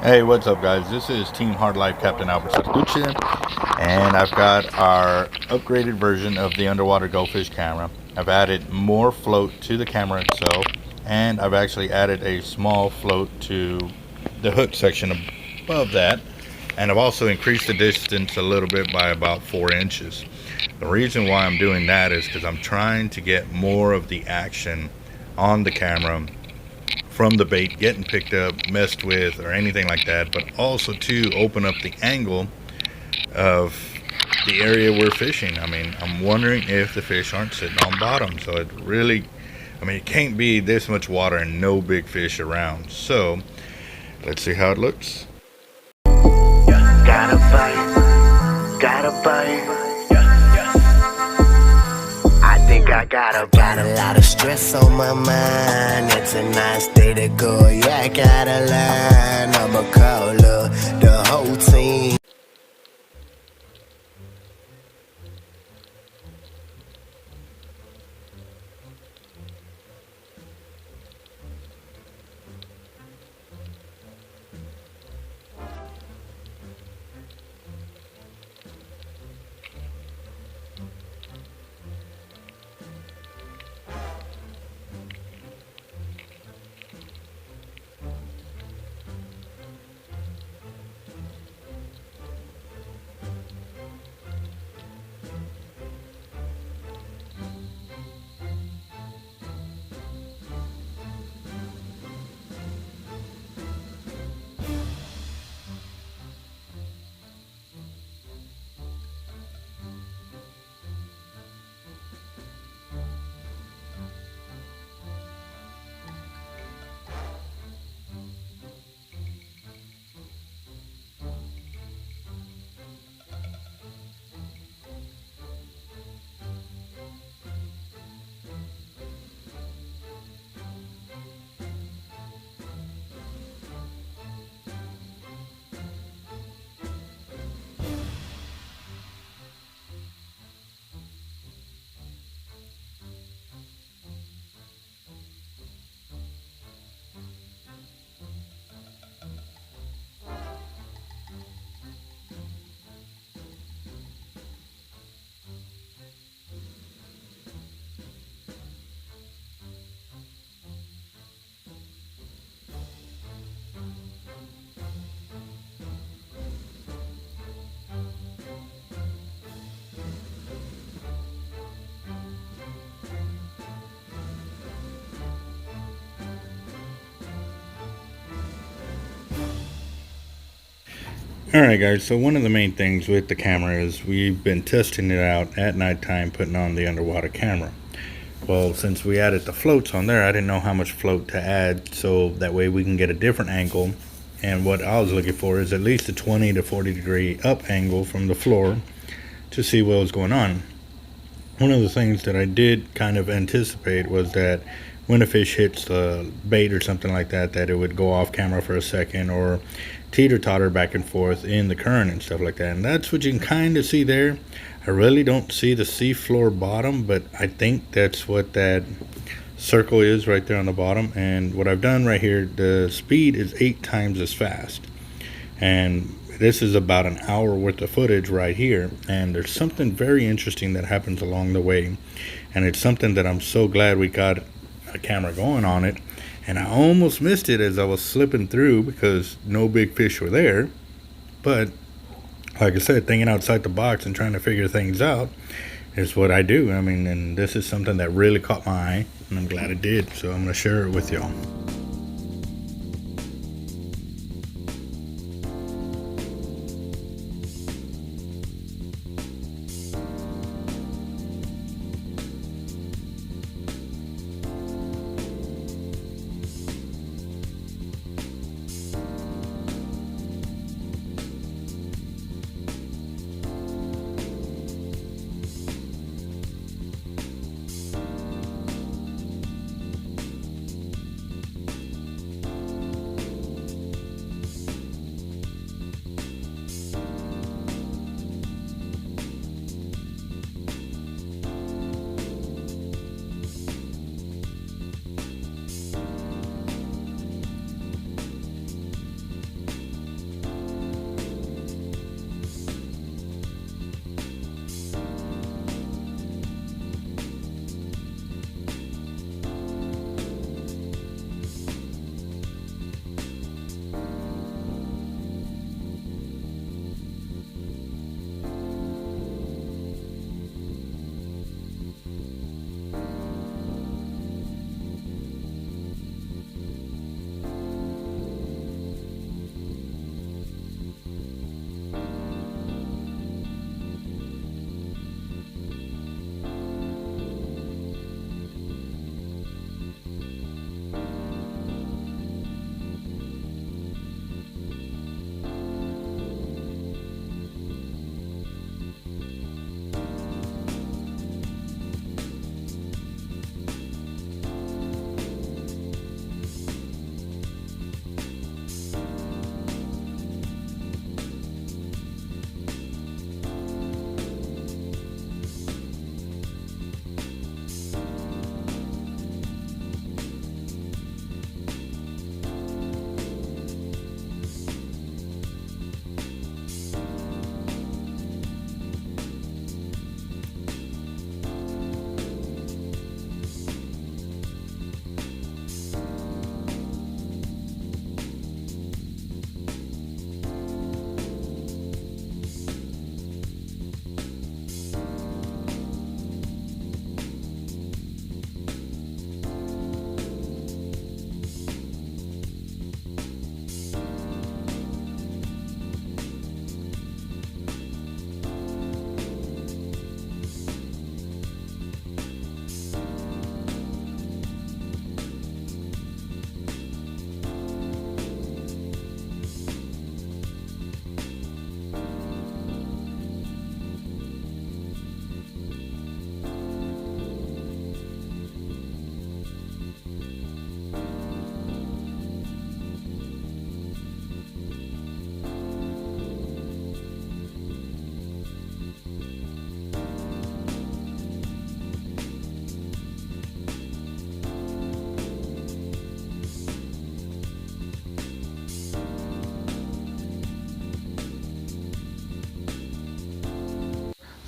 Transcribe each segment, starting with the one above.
Hey, what's up, guys? This is Team Hard Life Captain Alberto Zertuche, and I've got our upgraded version of the underwater goldfish camera. I've added more float to the camera itself, and I've actually added a small float to the hook section above that, and I've also increased the distance a little bit by about 4 inches. The reason why I'm doing that is because I'm trying to get more of the action on the camera from the bait getting picked up, messed with, or anything like that, but also to open up the angle of the area we're fishing. I mean, I'm wondering if the fish aren't sitting on bottom. So it really, it can't be this much water and no big fish around. So let's see how it looks. Gotta bite, gotta bite. I think I got a lot of stress on my mind. It's a nice day to go. Yeah, I gotta learn. I'ma call up the whole team. Alright, guys, so one of the main things with the camera is we've been testing it out at nighttime, putting on the underwater camera. Well, since we added the floats on there, I didn't know how much float to add, so that way we can get a different angle. And what I was looking for is at least a 20 to 40 degree up angle from the floor to see what was going on. One of the things that I did kind of anticipate was that when a fish hits the bait or something like that, that it would go off camera for a second or teeter-totter back and forth in the current and stuff like that. And that's what you can kind of see there. I really don't see the seafloor bottom, but I think that's what that circle is right there on the bottom. And what I've done right here, the speed is 8 times as fast. And this is about an hour worth of footage right here, and there's something very interesting that happens along the way, and it's something that I'm so glad we got a camera going on it. And I almost missed it as I was slipping through because no big fish were there, but like I said, thinking outside the box and trying to figure things out is what I do. And this is something that really caught my eye, and I'm glad it did, so I'm going to share it with y'all.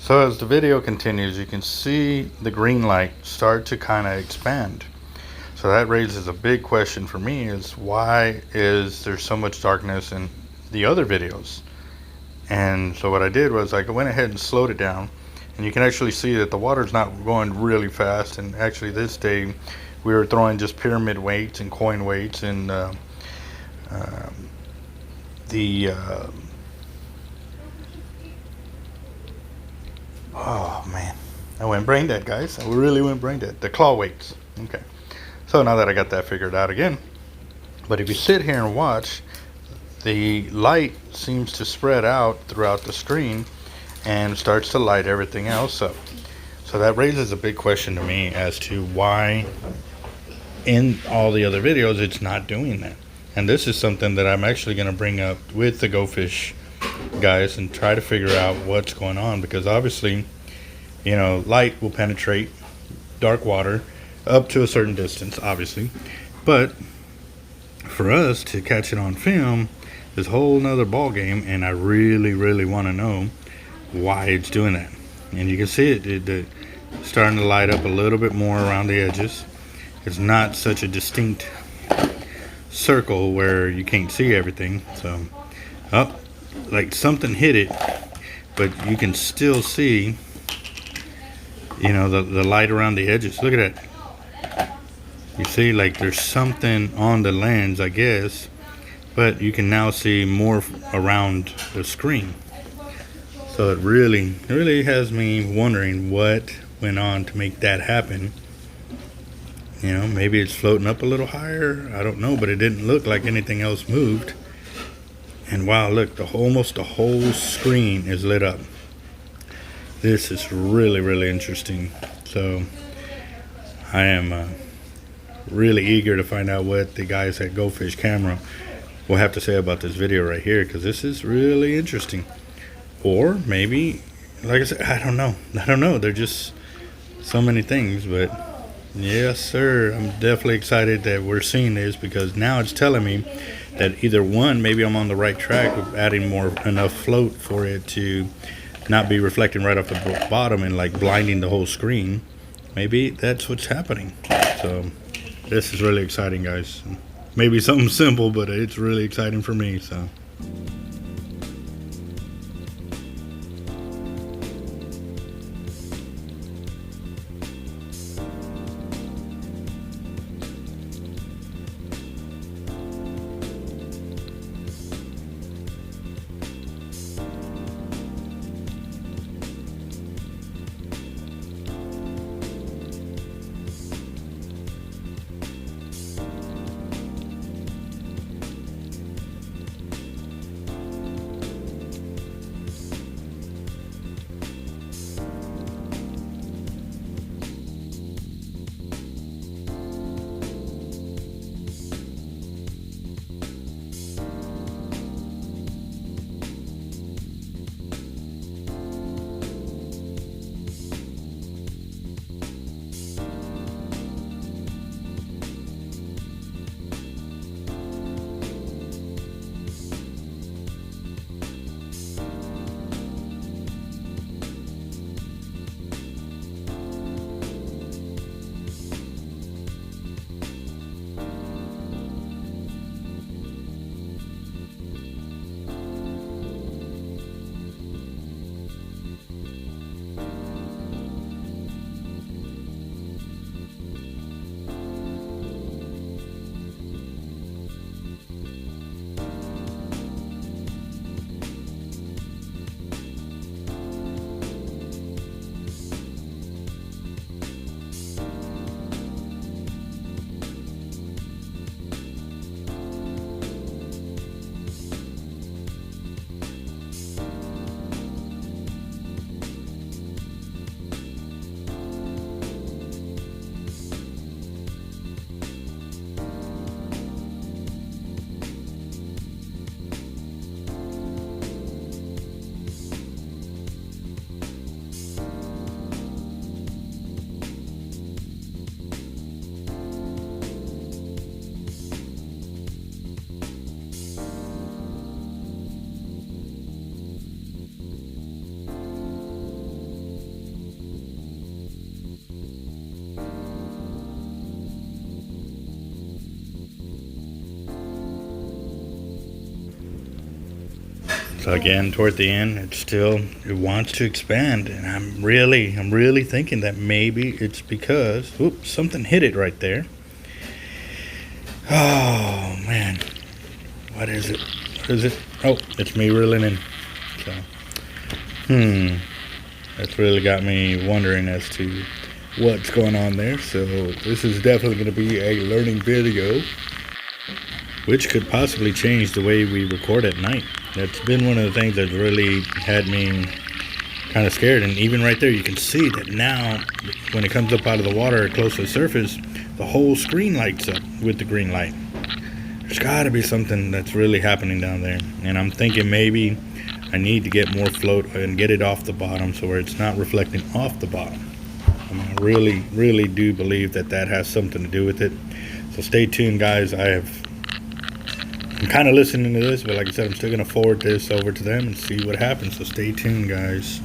So as the video continues, you can see the green light start to kind of expand. So that raises a big question for me, is why is there so much darkness in the other videos? And so what I did was I went ahead and slowed it down, and you can actually see that the water's not going really fast. And actually this day we were throwing just pyramid weights and coin weights, and the oh man, I went brain dead, guys. I really went brain dead. The claw weights. Okay, so now that I got that figured out again, but if you sit here and watch, the light seems to spread out throughout the screen and starts to light everything else up. So that raises a big question to me as to why in all the other videos it's not doing that. And this is something that I'm actually going to bring up with the Go Fish guys and try to figure out what's going on, because obviously, you know, light will penetrate dark water up to a certain distance, obviously, but for us to catch it on film is a whole nother ball game, and I really want to know why it's doing that. And you can see it starting to light up a little bit more around the edges. It's not such a distinct circle where you can't see everything. So like something hit it, but you can still see, you know, the light around the edges. Look at that. You see, like there's something on the lens, I guess, but you can now see more around the screen. So it really has me wondering what went on to make that happen. You know, maybe it's floating up a little higher, I don't know, but it didn't look like anything else moved. And wow, look, almost the whole screen is lit up. This is really interesting. So I am really eager to find out what the guys at Go Fish Camera will have to say about this video right here, because this is really interesting. Or maybe, like I said, I don't know. They're just so many things. But yes sir, I'm definitely excited that we're seeing this, because now it's telling me that either one, maybe I'm on the right track of adding enough float for it to not be reflecting right off the bottom and like blinding the whole screen. Maybe that's what's happening. So this is really exciting, guys. Maybe something simple, but it's really exciting for me. So So again, toward the end, it wants to expand, and I'm really thinking that maybe it's because, oops, something hit it right there. Oh man, what is it? What is it? Oh, it's me reeling in. So, that's really got me wondering as to what's going on there. So this is definitely going to be a learning video, which could possibly change the way we record at night. That's been one of the things that's really had me kind of scared. And even right there, you can see that now, when it comes up out of the water close to the surface, the whole screen lights up with the green light. There's got to be something that's really happening down there. And I'm thinking maybe I need to get more float and get it off the bottom so where it's not reflecting off the bottom. I really do believe that has something to do with it. So stay tuned, guys. I'm kind of listening to this, but like I said, I'm still going to forward this over to them and see what happens. So stay tuned, guys.